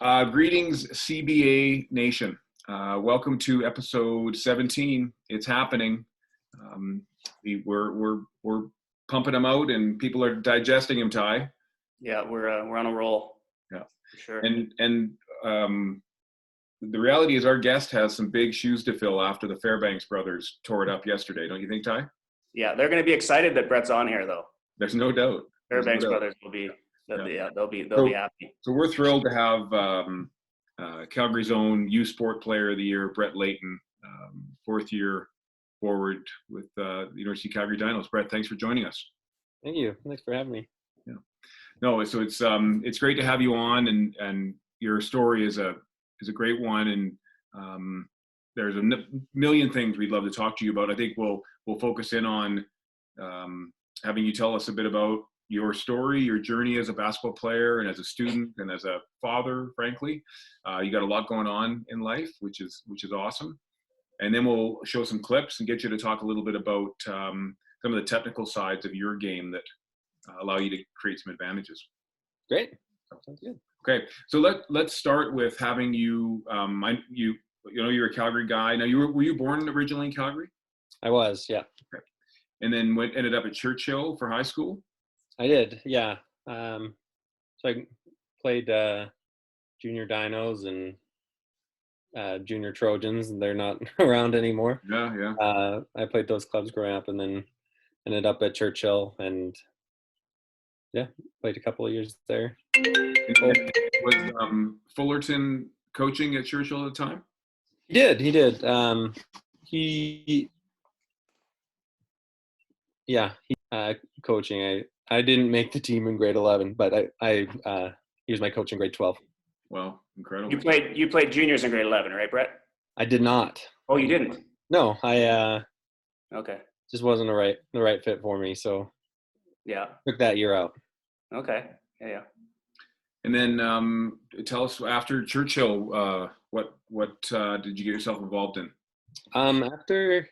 Greetings, CBA Nation. Welcome to episode 17. It's happening. Um, we're pumping them out, and people are digesting them. Ty. Yeah, we're on a roll. Yeah, for sure. And the reality is, our guest has some big shoes to fill after the Fairbanks brothers tore it up yesterday. Don't you think, Ty? Yeah, they're going to be excited that Brett's on here, though. There's no doubt. Fairbanks brothers will be. They'll be happy. So we're thrilled to have Calgary's own U Sport Player of the Year, Brett Layton, fourth year forward with the University of Calgary Dinos. Brett, thanks for joining us. Thank you. Thanks for having me. Yeah. No, so it's great to have you on, and your story is a great one, and there's a million things we'd love to talk to you about. I think we'll focus in on having you tell us a bit about your story, your journey as a basketball player and as a student and as a father, frankly. You got a lot going on in life, which is awesome. And then we'll show some clips and get you to talk a little bit about some of the technical sides of your game that allow you to create some advantages. Great. Sounds good. Okay, so let's start with having you. You're a Calgary guy. Now, were you born originally in Calgary? I was, yeah. Okay. And then ended up at Churchill for high school? I did, yeah. So I played junior Dinos and junior Trojans, and they're not around anymore. Yeah. I played those clubs growing up, and then ended up at Churchill, and yeah, played a couple of years there. Was Fullerton coaching at Churchill at the time? He did. Coaching. I didn't make the team in grade 11, but he was my coach in grade 12. Wow, incredible. You played juniors in grade 11, right, Brett? I did not. Oh, you didn't? No, I okay. Just wasn't the right fit for me, so yeah, took that year out. Okay. Yeah. And then tell us, after Churchill, what did you get yourself involved in? After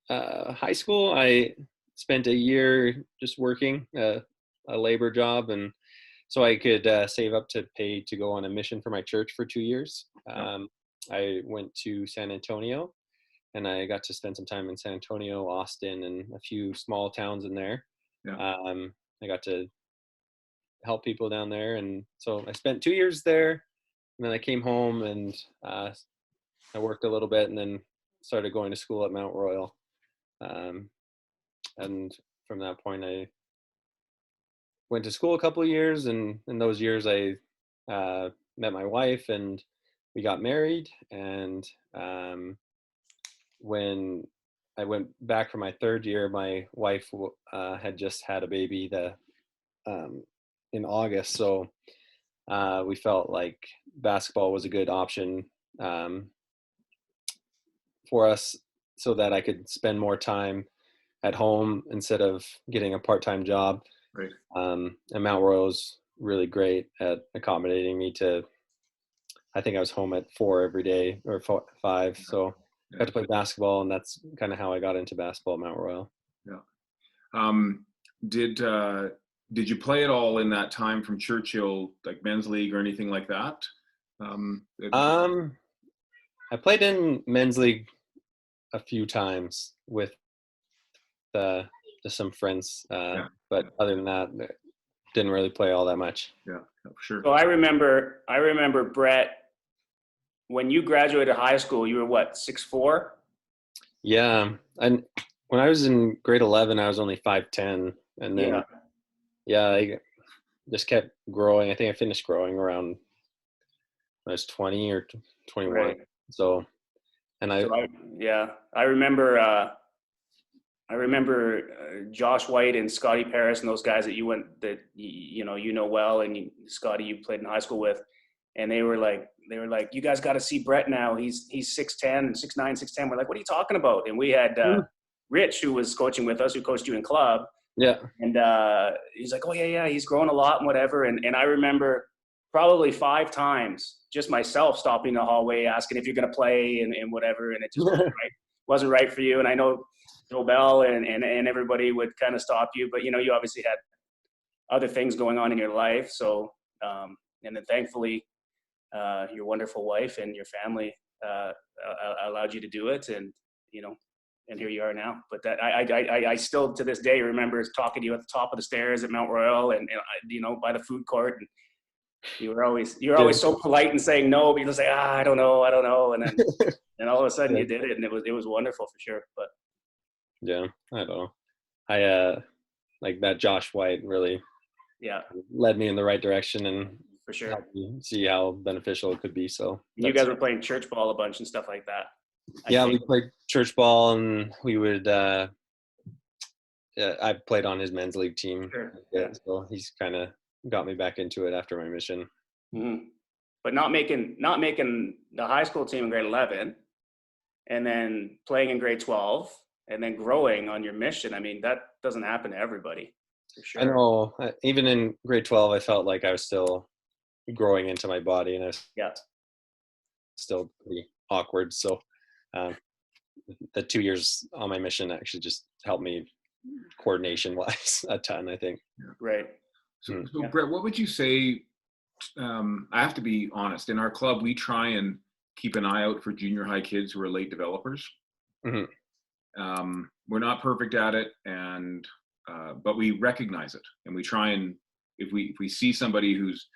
high school, I spent a year just working a labor job, and so I could save up to pay to go on a mission for my church for 2 years. I went to San Antonio, and I got to spend some time in San Antonio, Austin, and a few small towns in there. Yeah. I got to help people down there, and so I spent 2 years there, and then I came home and I worked a little bit, and then started going to school at Mount Royal. And from that point, I went to school a couple of years, and in those years I met my wife, and we got married. And when I went back for my third year, my wife had just had a baby in August, so we felt like basketball was a good option for us, so that I could spend more time at home instead of getting a part-time job. Right. And Mount Royal's really great at accommodating me to, I think I was home at 4 every day, or 5. So I got to play basketball, and that's kind of how I got into basketball at Mount Royal. Yeah. Did you play at all in that time from Churchill, like men's league or anything like that? I played in men's league a few times with just some friends, but other than that, didn't really play all that much. Yeah, for sure. So I remember Brett, when you graduated high school, you were what, 6'4"? Yeah, and when I was in grade 11, I was only 5'10", and then I just kept growing. I think I finished growing around when I was 20 or 21. Right. So I remember Josh White and Scotty Paris and those guys that you know well, and Scotty you played in high school with, and they were like, you guys got to see Brett now. He's 6'10" and 6'9", 6'10". We're like, what are you talking about? And we had Rich, who was coaching with us, who coached you in club. Yeah. And he's like, oh yeah, he's grown a lot and whatever. And I remember probably 5 times just myself stopping the hallway asking if you're going to play and whatever, and it just wasn't right for you. And I know Joe Bell and everybody would kind of stop you, but you obviously had other things going on in your life. So and then thankfully your wonderful wife and your family allowed you to do it, and and here you are now. But that I still to this day remember talking to you at the top of the stairs at Mount Royal, and by the food court, and you were always so polite and saying no, but you're just like, I don't know, and then and all of a sudden you did it, and it was wonderful for sure. But yeah, I don't know. I like that Josh White really led me in the right direction and for sure helped me see how beneficial it could be. So you guys were playing church ball a bunch and stuff like that. We played church ball, and we would I played on his men's league team. Sure. So he's kind of got me back into it after my mission. Mm-hmm. But not making the high school team in grade 11, and then playing in grade 12, and then growing on your mission. I mean, that doesn't happen to everybody, for sure. I know. Even in grade 12, I felt like I was still growing into my body, and I was still pretty awkward. So the 2 years on my mission actually just helped me coordination-wise a ton, I think. Right. So Brett, what would you say? I have to be honest. In our club, we try and keep an eye out for junior high kids who are late developers. Mm-hmm. We're not perfect at it, and but we recognize it, and we try and if we see somebody who's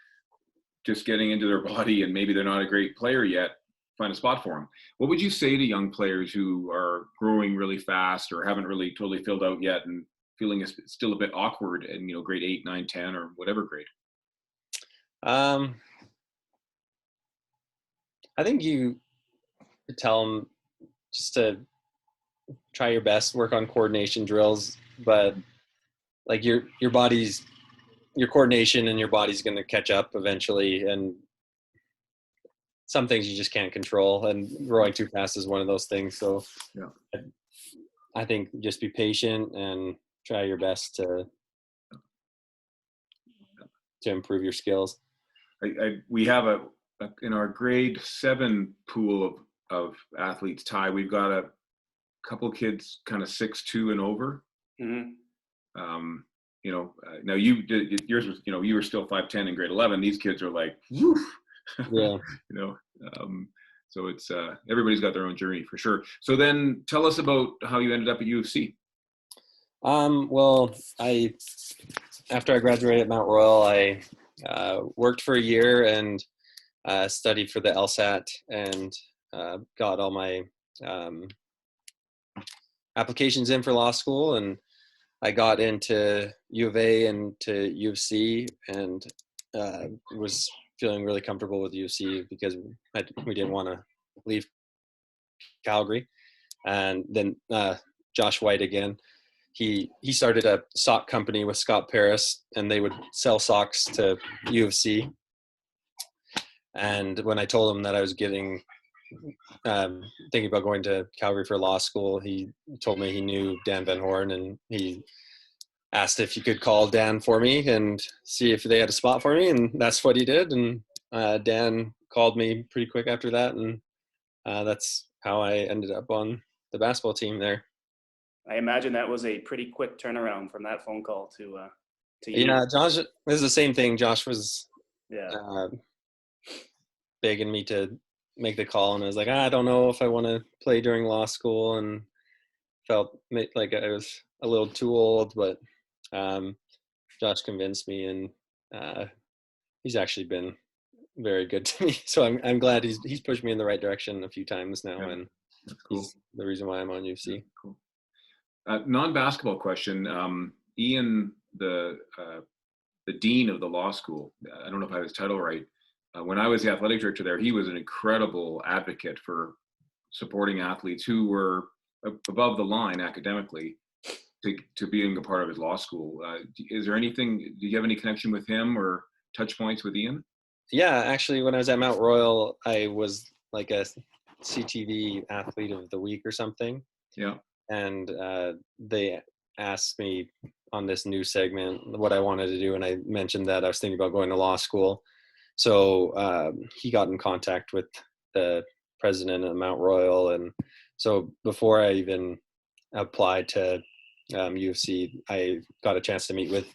just getting into their body and maybe they're not a great player yet, find a spot for them. What would you say to young players who are growing really fast or haven't really totally filled out yet and feeling still a bit awkward in grade 8, 9, 10, or whatever grade? I think you tell them just to try your best, work on coordination drills, but like your coordination and your body's going to catch up eventually, and some things you just can't control, and growing too fast is one of those things. So I think just be patient and try your best to improve your skills. We have in our grade 7 pool of athletes, Ty, we've got a couple kids kind of 6'2" and over. Mm-hmm. Now yours was, you were still 5'10" in grade 11. These kids are like, woof. Yeah. So it's everybody's got their own journey for sure. So then tell us about how you ended up at U of C. Well, after I graduated at Mount Royal, I worked for a year and studied for the LSAT and got all my applications in for law school, and I got into U of A and to U of C, and was feeling really comfortable with U of C because we didn't want to leave Calgary. And then Josh White again, he started a sock company with Scott Paris, and they would sell socks to U of C. And when I told him that I was thinking about going to Calgary for law school, he told me he knew Dan Van Horn, and he asked if you could call Dan for me and see if they had a spot for me, and that's what he did. And Dan called me pretty quick after that, and that's how I ended up on the basketball team there. I imagine that was a pretty quick turnaround from that phone call to you. Yeah, Josh, it was the same thing. Josh was begging me to make the call, and I was like, I don't know if I want to play during law school, and felt like I was a little too old, but Josh convinced me, and he's actually been very good to me. So I'm glad he's pushed me in the right direction a few times now, and that's cool. He's the reason why I'm on UFC. Cool. Non-basketball question. Ian, the dean of the law school, I don't know if I have his title right. When I was the athletic director there, he was an incredible advocate for supporting athletes who were above the line academically to being a part of his law school. Is there anything, do you have any connection with him or touch points with Ian? Yeah, actually, when I was at Mount Royal, I was like a CTV athlete of the week or something. Yeah. And they asked me on this new segment what I wanted to do, and I mentioned that I was thinking about going to law school. So he got in contact with the president of Mount Royal, and so before I even applied to UFC, I got a chance to meet with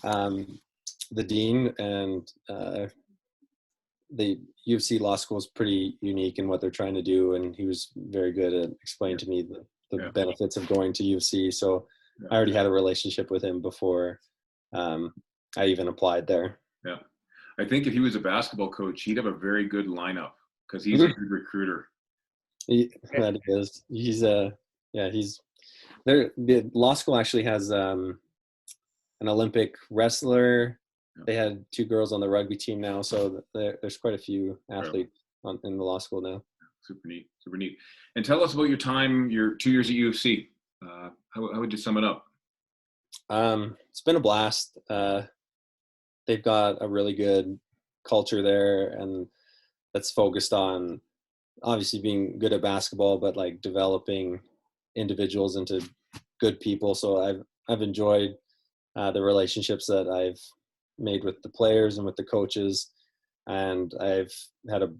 the dean, and the UFC law school is pretty unique in what they're trying to do, and he was very good at explaining to me the benefits of going to UFC. So I already had a relationship with him before I even applied there. Yeah. I think if he was a basketball coach, he'd have a very good lineup because he's a good recruiter. That is. He's he's there. The law school actually has an Olympic wrestler. They had 2 girls on the rugby team now, so there's quite a few athletes in the law school now. Super neat, super neat. And tell us about your time, your 2 years at UFC. How would you sum it up? It's been a blast. They've got a really good culture there, and that's focused on obviously being good at basketball, but like developing individuals into good people. So I've enjoyed the relationships that I've made with the players and with the coaches, and I've had a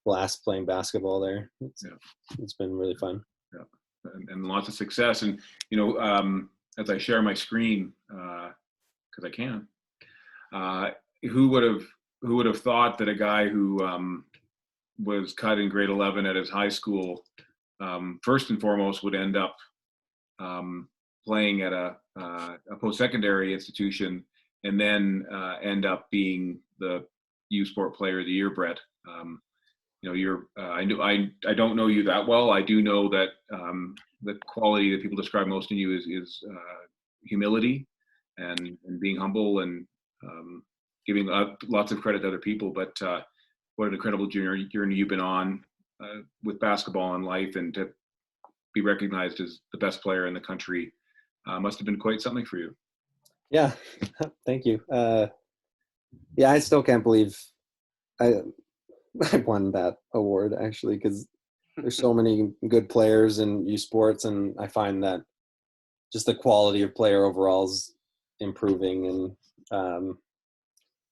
blast playing basketball there. It's been really fun. Yeah, and lots of success. And as I share my screen, because I can, who would have thought that a guy who was cut in grade 11 at his high school, first and foremost, would end up playing at a post-secondary institution, and then end up being the U Sport Player of the Year, Brett. I don't know you that well. I do know that the quality that people describe most in you is humility and being humble and giving lots of credit to other people. But what an incredible journey you've been on with basketball and life, and to be recognized as the best player in the country must have been quite something for you. Yeah, thank you. I still can't believe I won that award, actually, because there's so many good players in U Sports, and I find that just the quality of player overall is improving. And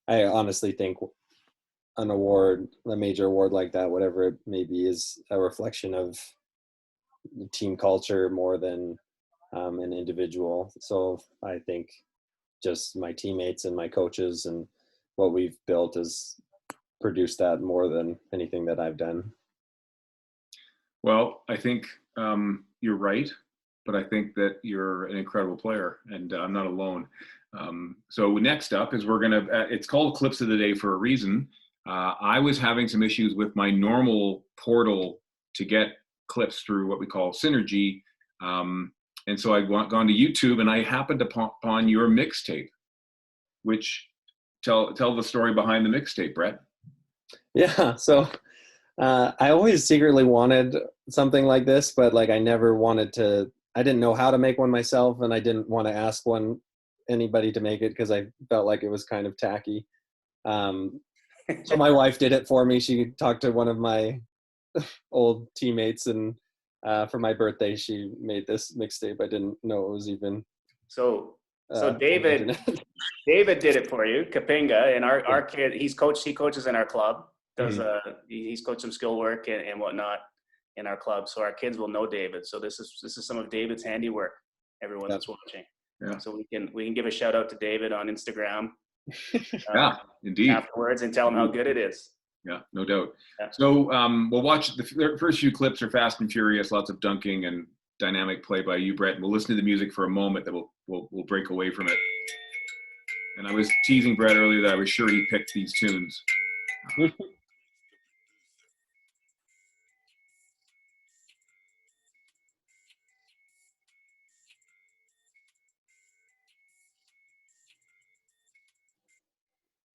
I honestly think an award, a major award like that, whatever it may be, is a reflection of the team culture more than an individual. So I think just my teammates and my coaches and what we've built has produced that more than anything that I've done. Well, I think you're right, but I think that you're an incredible player, and I'm not alone. So next up is it's called Clips of the Day for a reason. I was having some issues with my normal portal to get clips through what we call Synergy. And so I'd gone to YouTube, and I happened upon your mixtape, which tell the story behind the mixtape, Brett. Yeah. So I always secretly wanted something like this, but like I didn't know how to make one myself, and I didn't want to ask anybody to make it because I felt like it was kind of tacky. So my wife did it for me. She talked to one of my old teammates, and for my birthday, she made this mixtape. I didn't know it was even. So David did it for you, Kapinga, and our kid. He coaches in our club. He's coached some skill work and whatnot in our club. So our kids will know David. So this is some of David's handiwork. Everyone that's watching. Yeah. So we can give a shout out to David on Instagram. Yeah, indeed. Afterwards, and tell him how good it is. Yeah, no doubt. Yeah. So we'll watch the first few clips are fast and furious, lots of dunking and dynamic play by you, Brett. And we'll listen to the music for a moment, that we'll break away from it. And I was teasing Brett earlier that I was sure he picked these tunes.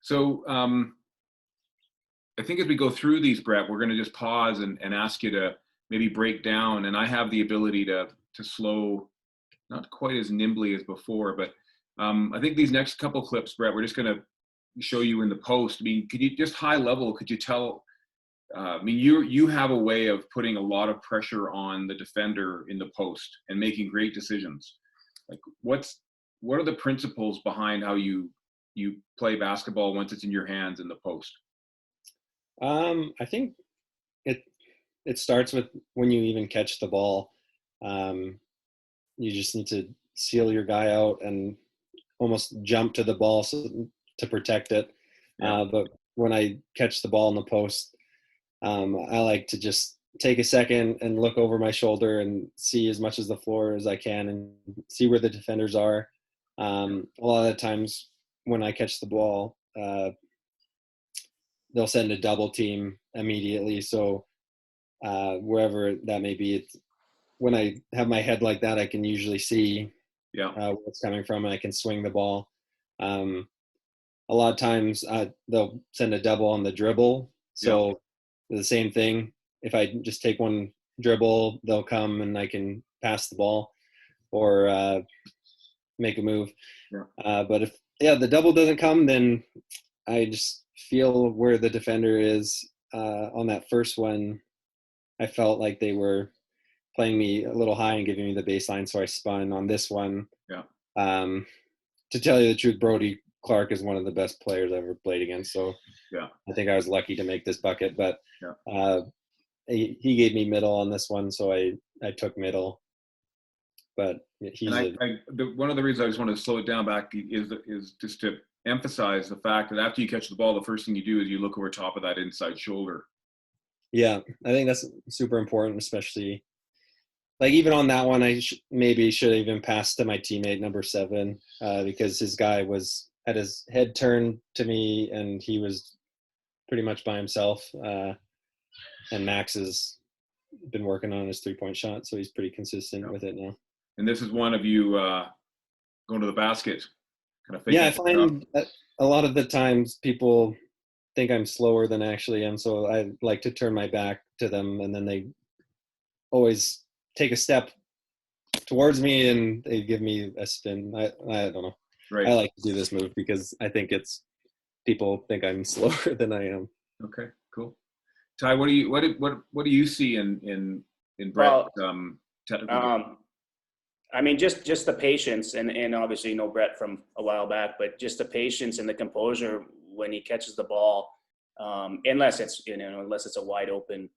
So I think as we go through these, Brett, we're going to just pause and ask you to maybe break down. And I have the ability to slow, not quite as nimbly as before, but I think these next couple clips, Brett, we're just going to show you in the post. I mean, could you just high level, could you tell, you have a way of putting a lot of pressure on the defender in the post and making great decisions. Like what are the principles behind how you play basketball once it's in your hands in the post? I think it starts with when you even catch the ball. You just need to seal your guy out and almost jump to the ball to protect it. Yeah. But when I catch the ball in the post, I like to just take a second and look over my shoulder and see as much as the floor as I can and see where the defenders are. A lot of the times when I catch the ball, they'll send a double team immediately. So wherever that may be, when I have my head like that, I can usually see where it's coming from, and I can swing the ball. A lot of times they'll send a double on the dribble. So the same thing. If I just take one dribble, they'll come and I can pass the ball or make a move. But if the double doesn't come, then I just feel where the defender is. On that first one, I felt like they were playing me a little high and giving me the baseline, so I spun. On this one, to tell you the truth, Brody Clark is one of the best players I've ever played against. So I think I was lucky to make this bucket. But he gave me middle on this one, so I took middle. But he's one of the reasons I just wanted to slow it down back is just to emphasize the fact that after you catch the ball, the first thing you do is you look over top of that inside shoulder. Yeah, I think that's super important, especially like even on that one, I maybe should have even passed to my teammate number 7 because his guy had his head turned to me and he was pretty much by himself. And Max has been working on his 3-point shot, so he's pretty consistent with it now. And this is one of you going to the basket, kind of. Yeah, I find that a lot of the times people think I'm slower than I actually am, so I like to turn my back to them, and then they always take a step towards me and they give me a spin. I don't know. Right. I like to do this move because I think people think I'm slower than I am. Okay, cool. Ty, what do you see in Brett? Technical? I mean, just the patience, and obviously you know Brett from a while back, but just the patience and the composure when he catches the ball, unless it's a wide open,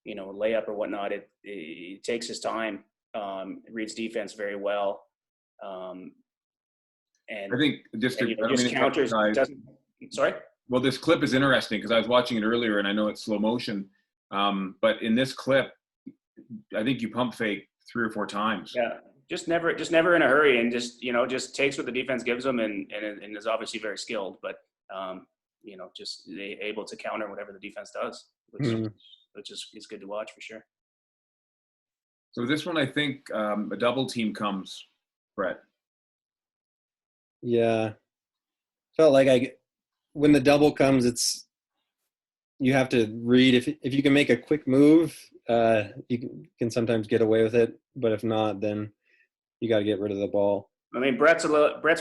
layup or whatnot. It takes his time, reads defense very well, and I think just counters. Sorry. Well, this clip is interesting because I was watching it earlier, and I know it's slow motion, but in this clip, I think you pump fake 3 or 4 times. Yeah. Just never in a hurry, and just takes what the defense gives him, and is obviously very skilled, but just able to counter whatever the defense does, which is good to watch for sure. So this one, I think a double team comes, Brett. Yeah, felt like when the double comes, you have to read. If you can make a quick move, you can sometimes get away with it, but if not, then you got to get rid of the ball. I mean, Brett's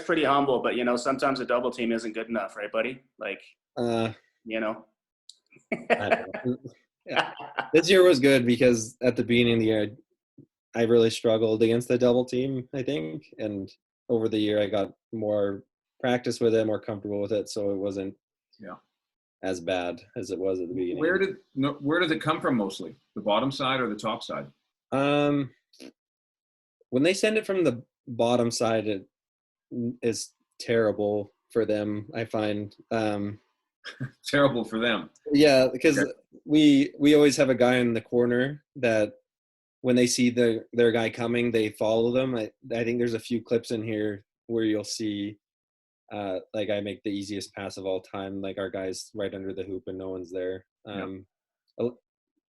pretty humble, but sometimes a double team isn't good enough, right, buddy? Like, I don't know. Yeah. This year was good because at the beginning of the year, I really struggled against the double team, I think, and over the year I got more practice with it, more comfortable with it, so it wasn't as bad as it was at the beginning. Where does it come from mostly? The bottom side or the top side? When they send it from the bottom side, it is terrible for them, I find. Terrible for them. Yeah, because we always have a guy in the corner that when they see their guy coming, they follow them. I think there's a few clips in here where you'll see like I make the easiest pass of all time, like our guy's right under the hoop and no one's there. A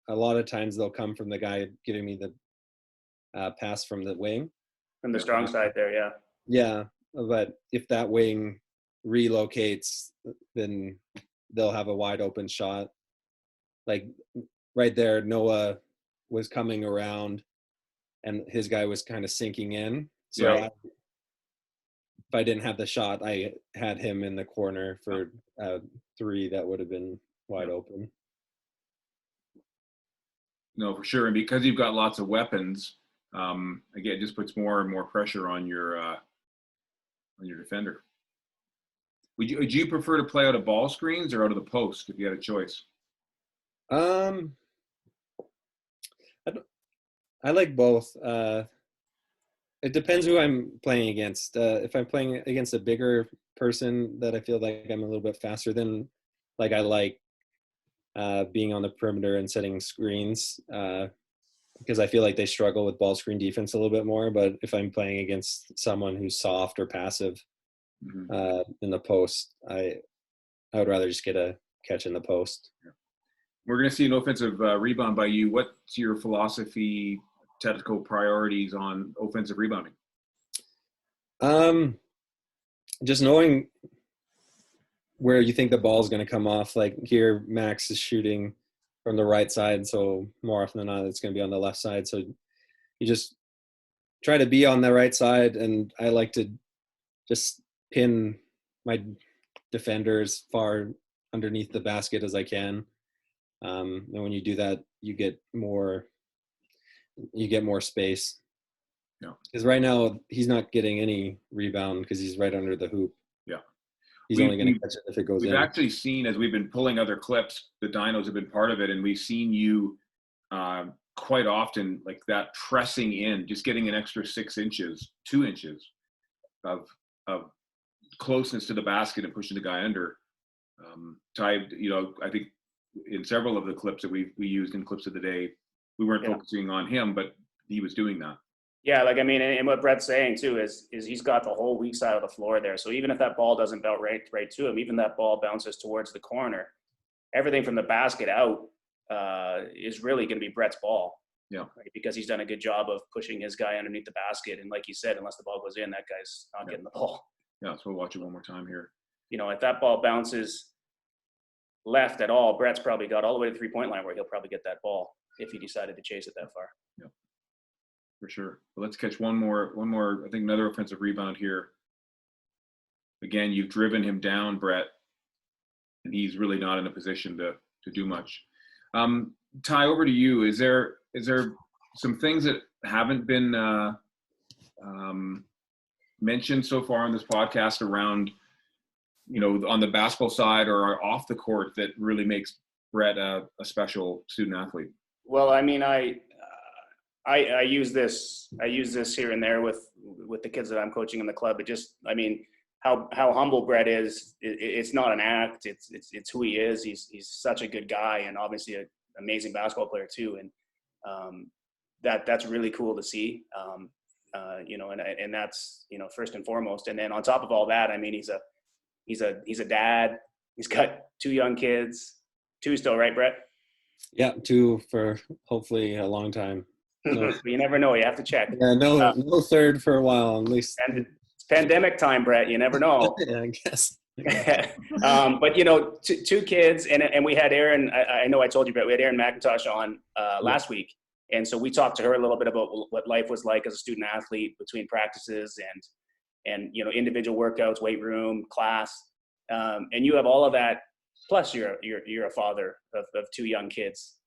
lot of times they'll come from the guy giving me the pass from the wing. From the strong side there, yeah. Yeah, but if that wing relocates, then they'll have a wide open shot. Like right there, Noah was coming around and his guy was kind of sinking in. So if I didn't have the shot, I had him in the corner for 3 that would have been wide open. No, for sure. And because you've got lots of weapons, again, it just puts more and more pressure on your defender. Would you prefer to play out of ball screens or out of the post if you had a choice? I like both. It depends who I'm playing against. If I'm playing against a bigger person that I feel like I'm a little bit faster than, like I like being on the perimeter and setting screens because I feel like they struggle with ball screen defense a little bit more. But if I'm playing against someone who's soft or passive in the post, I would rather just get a catch in the post. We're going to see an offensive rebound by you. What's your philosophy, tactical priorities on offensive rebounding? Just knowing where you think the ball is going to come off. Like here, Max is shooting from the right side, so more often than not, it's going to be on the left side. So you just try to be on the right side, and I like to just pin my defenders far underneath the basket as I can. And when you do that, you get more space. Yeah. Because right now he's not getting any rebound because he's right under the hoop. Yeah. He's only going to catch it if it goes in. We've actually seen, as we've been pulling other clips, the Dinos have been part of it, and we've seen you quite often like that pressing in, just getting an extra 6 inches, 2 inches of closeness to the basket and pushing the guy under. Ty, I think in several of the clips that we used in clips of the day, we weren't focusing on him, but he was doing that. Yeah, like, I mean, and what Brett's saying too is he's got the whole weak side of the floor there. So even if that ball doesn't bounce right to him, even that ball bounces towards the corner, everything from the basket out is really going to be Brett's ball. Yeah. Right? Because he's done a good job of pushing his guy underneath the basket. And like you said, unless the ball goes in, that guy's not getting the ball. Yeah, so we'll watch it one more time here. If that ball bounces left at all, Brett's probably got all the way to the 3-point line where he'll probably get that ball if he decided to chase it that far. Yeah. For sure. Well, let's catch one more, I think another offensive rebound here. Again, you've driven him down, Brett, and he's really not in a position to do much. Ty, over to you. Is there some things that haven't been mentioned so far on this podcast around, on the basketball side or off the court that really makes Brett a special student athlete? Well, I mean, I use this here and there with the kids that I'm coaching in the club. It just, I mean, how humble Brett is. It's not an act. It's who he is. He's such a good guy, and obviously an amazing basketball player too. And that's really cool to see. And that's first and foremost. And then on top of all that, I mean, he's a dad. He's got 2 young kids. 2 still, right, Brett? Yeah, 2 for hopefully a long time. No. You never know. You have to check. Yeah, no third for a while, at least. And it's pandemic time, Brett. You never know. Yeah, I guess. But 2 kids, and we had Aaron. I know I told you, Brett. We had Aaron McIntosh on last week, and so we talked to her a little bit about what life was like as a student athlete between practices and individual workouts, weight room, class, and you have all of that. Plus, you're a father of 2 young kids.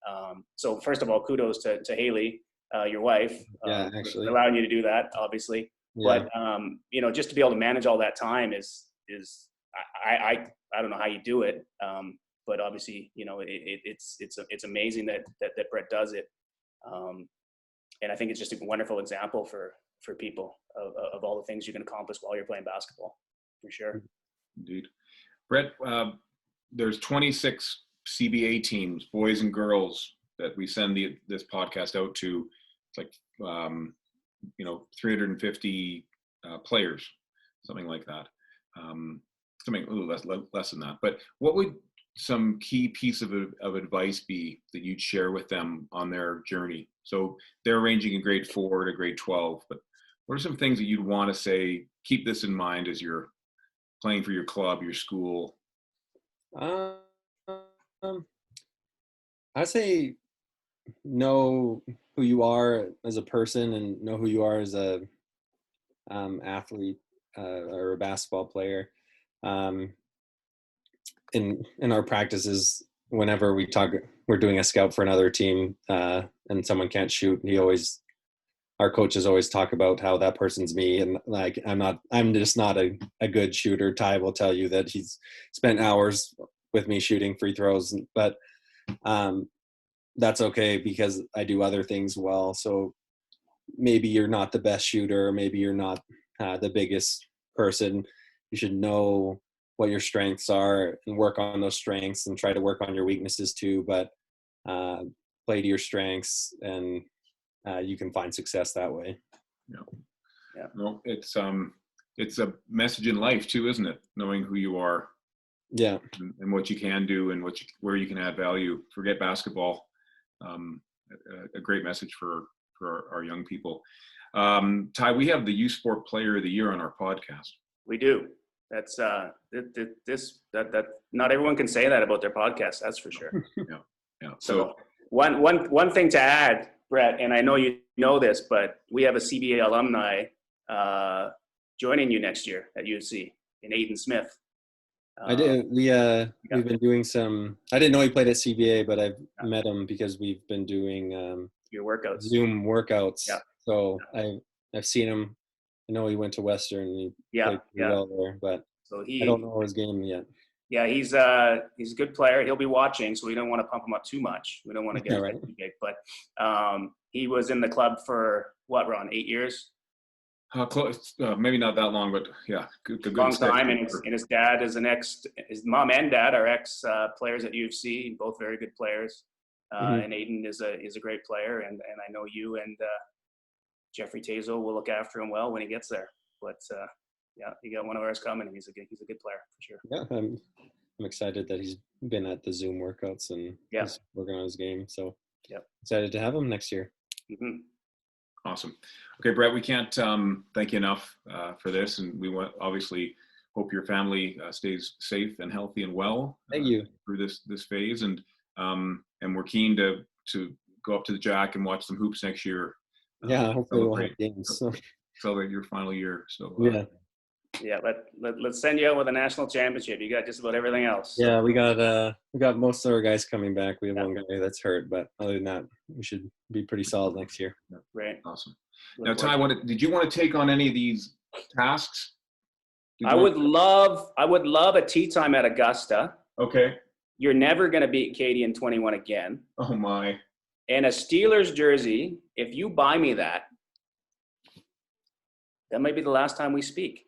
So first of all, kudos to Haley, your wife, actually allowing you to do that, obviously. Yeah. But just to be able to manage all that time is I don't know how you do it. But obviously, it's amazing that Brett does it. And I think it's just a wonderful example for people of all the things you can accomplish while you're playing basketball, for sure. Indeed. Brett, there's 26 CBA teams, boys and girls, that we send this podcast out to. It's like 350 players, something like that. Something a little less than that. But what would some key piece of advice be that you'd share with them on their journey? So they're ranging in grade 4 to grade 12, but what are some things that you'd want to say, keep this in mind as you're playing for your club, your school? I say know who you are as a person and know who you are as a athlete or a basketball player. In our practices, whenever we're doing a scout for another team and someone can't shoot, our coaches always talk about how that person's me, and like I'm just not a good shooter. Ty will tell you that he's spent hours with me shooting free throws, but that's okay because I do other things well. So maybe you're not the best shooter, maybe you're not the biggest person. You should know what your strengths are and work on those strengths and try to work on your weaknesses too. But play to your strengths, and you can find success that way. Yeah. Yeah. No, it's a message in life too, isn't it? Knowing who you are. Yeah. And what you can do and where you can add value. Forget basketball. A great message for our young people. Ty, we have the U Sport Player of the Year on our podcast. We do. That's that not everyone can say that about their podcast. That's for sure. Yeah. So one thing to add, Brett, and I know you know this, but we have a CBA alumni joining you next year at UC in Aiden Smith. I did. We've been doing some. I didn't know he played at CBA, but I've met him because we've been doing your workouts, Zoom workouts. Yeah. So I've seen him. I know he went to Western. And he played pretty well there, but so I don't know his game yet. Yeah, he's a good player. He'll be watching, so we don't want to pump him up too much. We don't want to get too big. But he was in the club for what, Ron? 8 years. Close, maybe not that long, but yeah, good long time. And his dad is his mom and dad are ex players at U of C, both very good players. And Aiden is a great player, and I know you and Jeffrey Tazo will look after him well when he gets there. But yeah, he got one of ours coming. He's a good player for sure. Yeah, I'm excited that he's been at the Zoom workouts and he's working on his game. So excited to have him next year. Mm-hmm. Awesome. Okay, Brett, we can't thank you enough for this, and we obviously hope your family stays safe and healthy and well. Thank you through this phase, and we're keen to go up to the Jack and watch some hoops next year. Yeah, hopefully we'll have games. Celebrate your final year. So yeah, let's send you out with a national championship. You got just about everything else. So. Yeah, we got most of our guys coming back. We have one guy that's hurt, but other than that, we should be pretty solid next year. Right. Awesome. Now, Ty, did you want to take on any of these tasks? I would love a tea time at Augusta. Okay. You're never going to beat Katie in 21 again. Oh my. And a Steelers jersey, if you buy me that might be the last time we speak.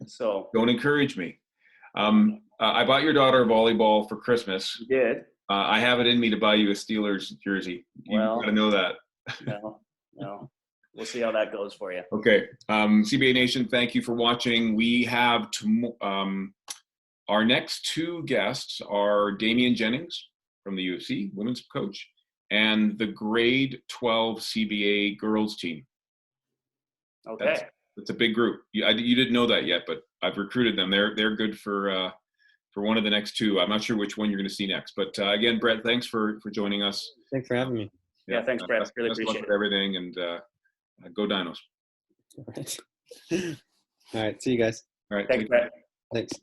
So don't encourage me. I bought your daughter a volleyball for Christmas. You did. I have it in me to buy you a Steelers jersey. You gotta know that. No. We'll see how that goes for you. Okay. CBA Nation, thank you for watching. We have our next two guests are Damian Jennings from the UFC, women's coach, and the grade 12 CBA girls team. Okay. That's a big group. You didn't know that yet, but I've recruited them. They're good for one of the next two. I'm not sure which one you're going to see next. But again, Brett, thanks for joining us. Thanks for having me. Yeah, thanks, Brett. Really appreciate it. Everything, and go Dinos. All right. See you guys. All right. Thanks, Brett. Thanks.